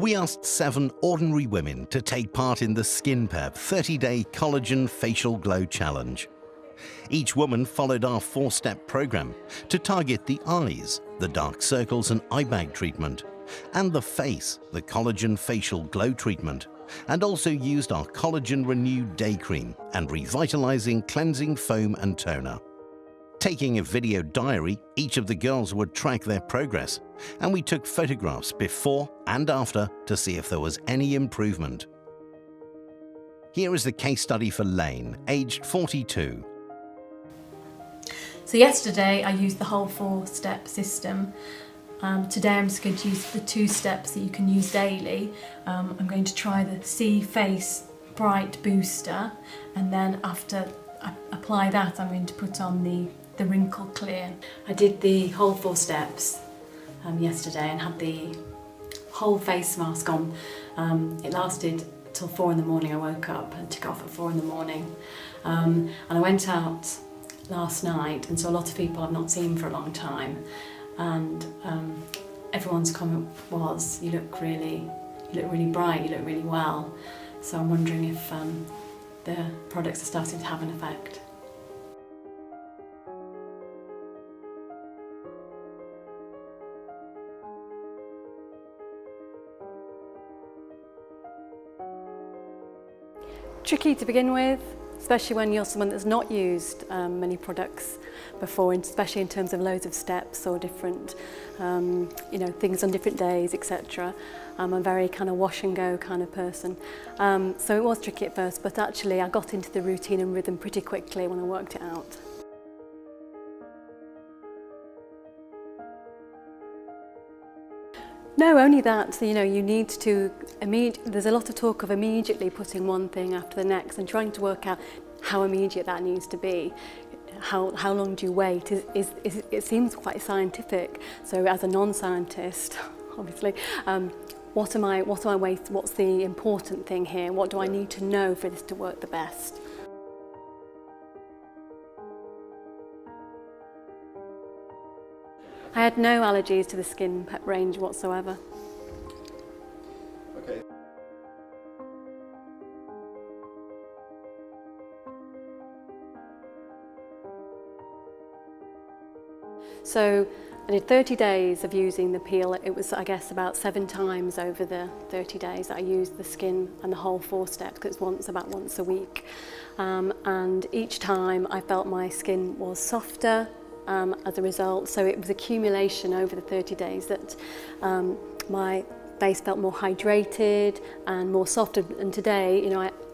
We asked 7 ordinary women to take part in the SkinPep 30-day Collagen Facial Glow Challenge. Each woman followed our 4-step program to target the eyes, the dark circles and eye bag treatment, and the face, the Collagen Facial Glow Treatment, and also used our Collagen Renew Day Cream and Revitalising Cleansing Foam and Toner. Taking a video diary, each of the girls would track their progress, and we took photographs before and after to see if there was any improvement. Here is the case study for Lane, aged 42. So yesterday I used the whole 4-step system. Today I'm just going to use the 2 steps that you can use daily. I'm going to try the C Face Bright Booster, and then after I apply that I'm going to put on the Wrinkle Clear. I did the whole 4 steps yesterday and had the whole face mask on. It lasted till 4 in the morning. I woke up and took it off at 4 in the morning. And I went out last night and saw a lot of people I've not seen for a long time. And everyone's comment was, you look really bright, you look really well. So I'm wondering if the products are starting to have an effect. Tricky to begin with, especially when you're someone that's not used many products before, and especially in terms of loads of steps or different things on different days, etc. I'm a very kind of wash and go kind of person. So it was tricky at first, but actually I got into the routine and rhythm pretty quickly when I worked it out. No, only that, you need to, there's a lot of talk of immediately putting one thing after the next and trying to work out how immediate that needs to be. How long do you wait? It seems quite scientific. So as a non-scientist, obviously, what am I waiting? What's the important thing here? What do I need to know for this to work the best? I had no allergies to the SkinPep range whatsoever. Okay. So I did 30 days of using the peel. It was, I guess, about 7 times over the 30 days that I used the skin and the whole 4 steps, because it's about once a week. And each time I felt my skin was softer, as a result, so it was accumulation over the 30 days that my face felt more hydrated and more soft. And today,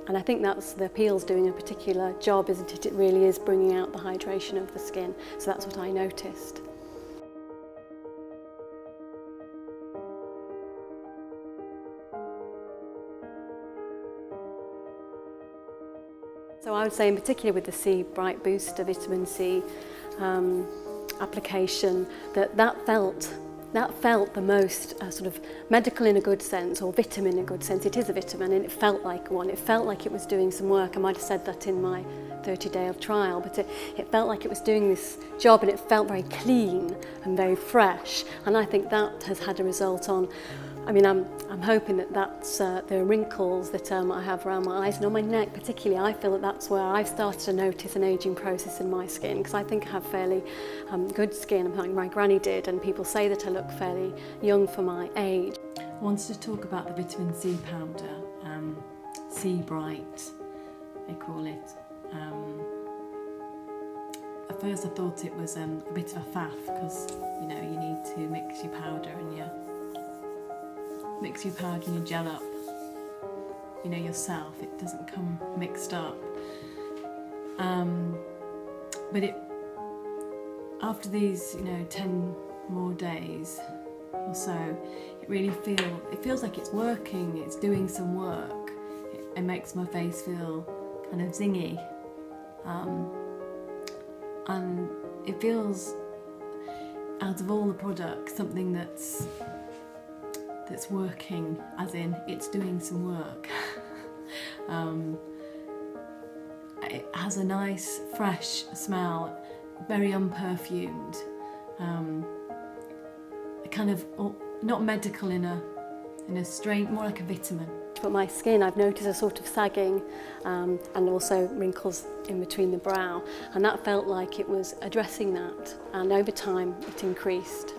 I think that's the peel's doing a particular job, isn't it? It really is bringing out the hydration of the skin. So that's what I noticed. So I would say, in particular with the C Bright Booster Vitamin C application, that felt the most sort of medical in a good sense, or vitamin in a good sense. It is a vitamin, and it felt like one. It felt like it was doing some work. I might have said that in my 30-day of trial, but it felt like it was doing this job, and it felt very clean and very fresh. And I think that has had a result on, I'm hoping that that's the wrinkles that I have around my eyes and on my neck particularly. I feel that that's where I've started to notice an ageing process in my skin, because I think I have fairly good skin, like my granny did, and people say that I look fairly young for my age. I wanted to talk about the vitamin C powder, C Bright, they call it. At first I thought it was a bit of a faff, because you need to mix your powder and your gel up, yourself. It doesn't come mixed up. But after these, 10 more days or so, it feels like it's working. It's doing some work. It makes my face feel kind of zingy, and it feels, out of all the products, something that's working, as in it's doing some work. It has a nice fresh smell, very unperfumed, kind of not medical in a in a strain, more like a vitamin. But my skin, I've noticed a sort of sagging and also wrinkles in between the brow, and that felt like it was addressing that, and over time it increased.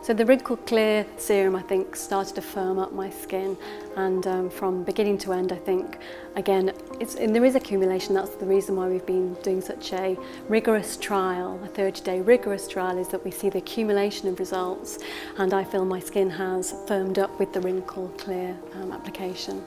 So the Wrinkle Clear Serum, I think, started to firm up my skin, and from beginning to end, I think, again, there is accumulation. That's the reason why we've been doing such a rigorous trial, a 30-day rigorous trial, is that we see the accumulation of results, and I feel my skin has firmed up with the Wrinkle Clear application.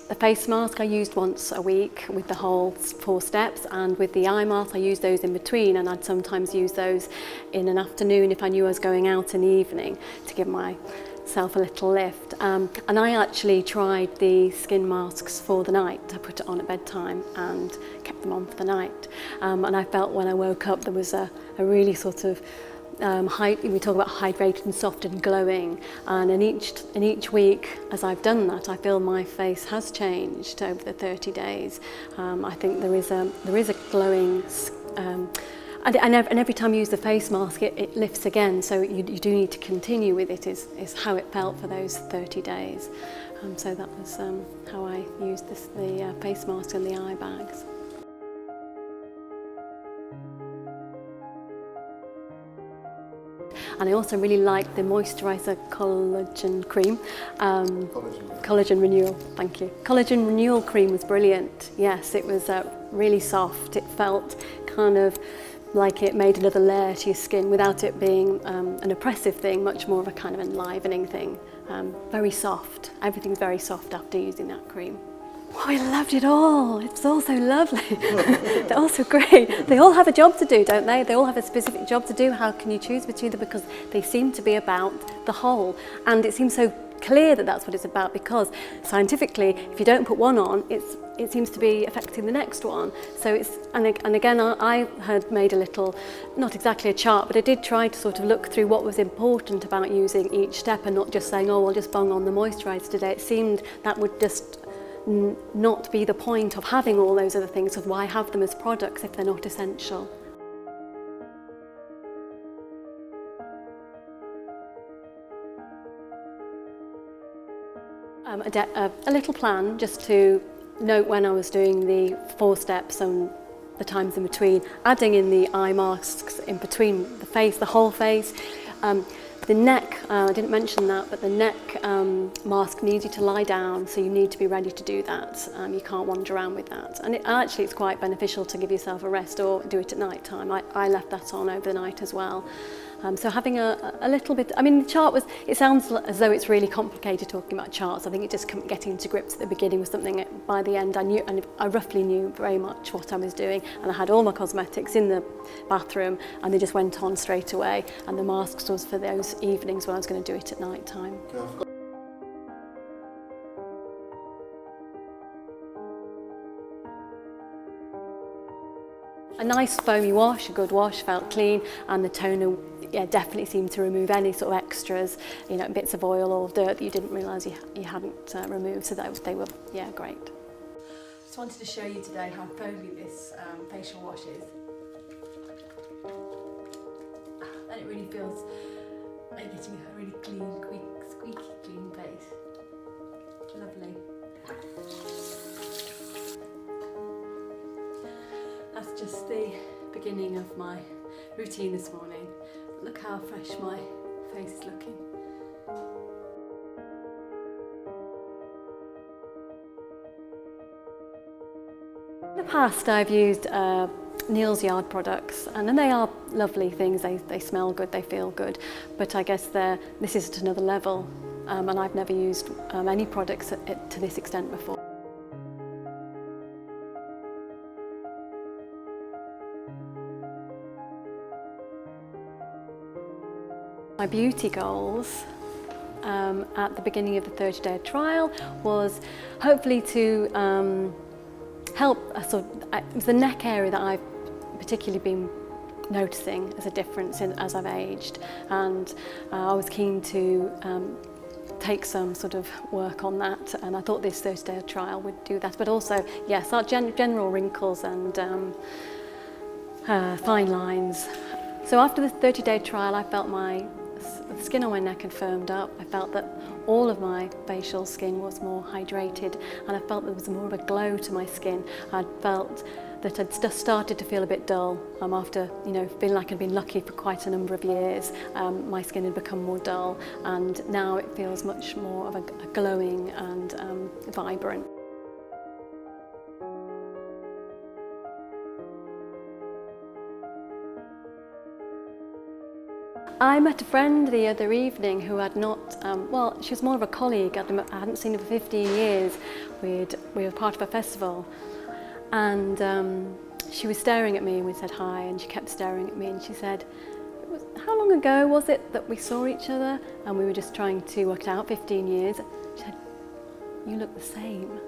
The face mask I used once a week with the whole 4 steps, and with the eye mask I used those in between, and I'd sometimes use those in an afternoon if I knew I was going out in the evening to give myself a little lift. And I actually tried the skin masks for the night. I put it on at bedtime and kept them on for the night. And I felt when I woke up there was a really sort of we talk about hydrated and soft and glowing, and in each week as I've done that, I feel my face has changed over the 30 days. I think there is a glowing, and every time you use the face mask it lifts again, so you do need to continue with it, is how it felt for those 30 days. So that was how I used the face mask and the eye bags. And I also really like the moisturiser collagen cream. Collagen renewal, thank you. Collagen renewal cream was brilliant. Yes, it was really soft. It felt kind of like it made another layer to your skin without it being an oppressive thing, much more of a kind of enlivening thing. Very soft. Everything's very soft after using that cream. Oh, I loved it all. It's all so lovely. They're all so great. They all have a job to do, don't they? They all have a specific job to do. How can you choose between them? Because they seem to be about the whole. And it seems so clear that that's what it's about, because scientifically, if you don't put one on, it seems to be affecting the next one. So and again, I had made a little, not exactly a chart, but I did try to sort of look through what was important about using each step and not just saying, oh, I'll just bung on the moisturiser today. It seemed that would just not be the point of having all those other things, of why have them as products if they're not essential. A little plan just to note when I was doing the 4 steps and the times in between, adding in the eye masks in between the face, the whole face. The neck, I didn't mention that, but the neck mask needs you to lie down, so you need to be ready to do that. You can't wander around with that. And actually it's quite beneficial to give yourself a rest or do it at night time. I left that on over the night as well. So having a little bit, I mean, the chart was, it sounds as though it's really complicated talking about charts. I think it just getting to grips at the beginning was something. By the end I knew, and I roughly knew very much what I was doing, and I had all my cosmetics in the bathroom and they just went on straight away, and the masks was for those evenings when I was going to do it at night time. A nice foamy wash, a good wash, felt clean, and the toner definitely seemed to remove any sort of extras, bits of oil or dirt that you didn't realise you hadn't removed, so that they were great. Just wanted to show you today how foamy this facial wash is. And it really feels like getting a really clean, squeaky clean face. Lovely. That's just the beginning of my routine this morning. Look how fresh my face is looking. In the past I've used Neal's Yard products, and then they are lovely things. They smell good, they feel good, but I guess this is at another level, and I've never used any products to this extent before. My beauty goals at the beginning of the 30-day trial was hopefully to help it was the neck area that I've particularly been noticing as a difference as I've aged, and I was keen to take some sort of work on that, and I thought this 30-day trial would do that. But also, yes, our general wrinkles and fine lines. So after the 30-day trial, I felt the skin on my neck had firmed up. I felt that all of my facial skin was more hydrated, and I felt there was more of a glow to my skin. I felt that I'd just started to feel a bit dull after, feeling like I'd been lucky for quite a number of years. My skin had become more dull, and now it feels much more of a glowing and vibrant. I met a friend the other evening who had not, she was more of a colleague. I hadn't seen her for 15 years. We were part of a festival, and she was staring at me, and we said hi, and she kept staring at me, and she said, "How long ago was it that we saw each other?" And we were just trying to work it out, 15 years. She said, "You look the same."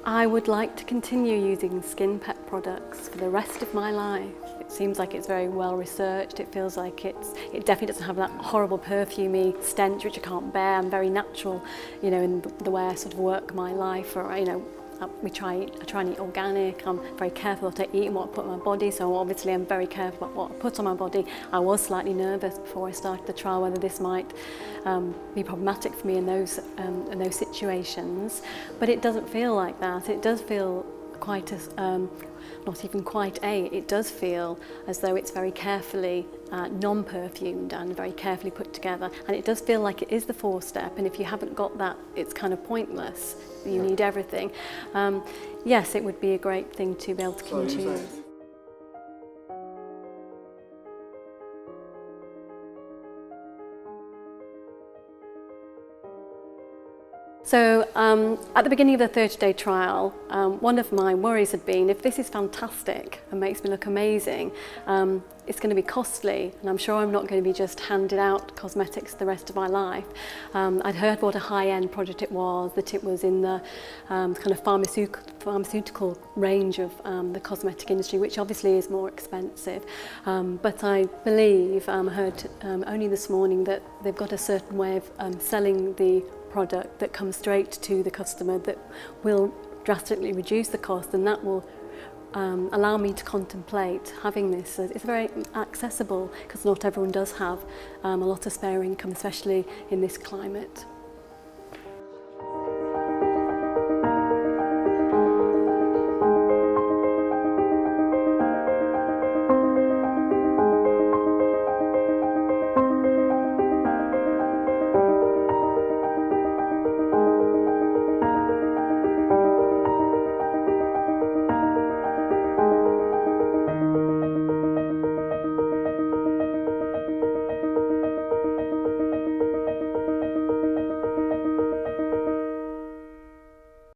I would like to continue using SkinPep products for the rest of my life. It seems like it's very well researched. It feels like it definitely doesn't have that horrible perfumey stench which I can't bear. I'm very natural, in the way I sort of work my life. Or, I try and eat organic. I'm very careful what I eat and what I put on my body. So obviously I'm very careful about what I put on my body. I was slightly nervous before I started the trial whether this might be problematic for me in those situations, but it doesn't feel like that. It does feel quite not even quite it does feel as though it's very carefully non-perfumed and very carefully put together, and it does feel like it is the 4-step, and if you haven't got that, it's kind of pointless. You need everything. Yes, it would be a great thing to be able to continue. So at the beginning of the 30-day trial, one of my worries had been, if this is fantastic and makes me look amazing, it's going to be costly, and I'm sure I'm not going to be just handed out cosmetics the rest of my life. I'd heard what a high-end product it was, that it was in the kind of pharmaceutical range of the cosmetic industry, which obviously is more expensive. But I believe, I heard only this morning, that they've got a certain way of selling the product that comes straight to the customer that will drastically reduce the cost, and that will allow me to contemplate having this. It's very accessible because not everyone does have a lot of spare income, especially in this climate.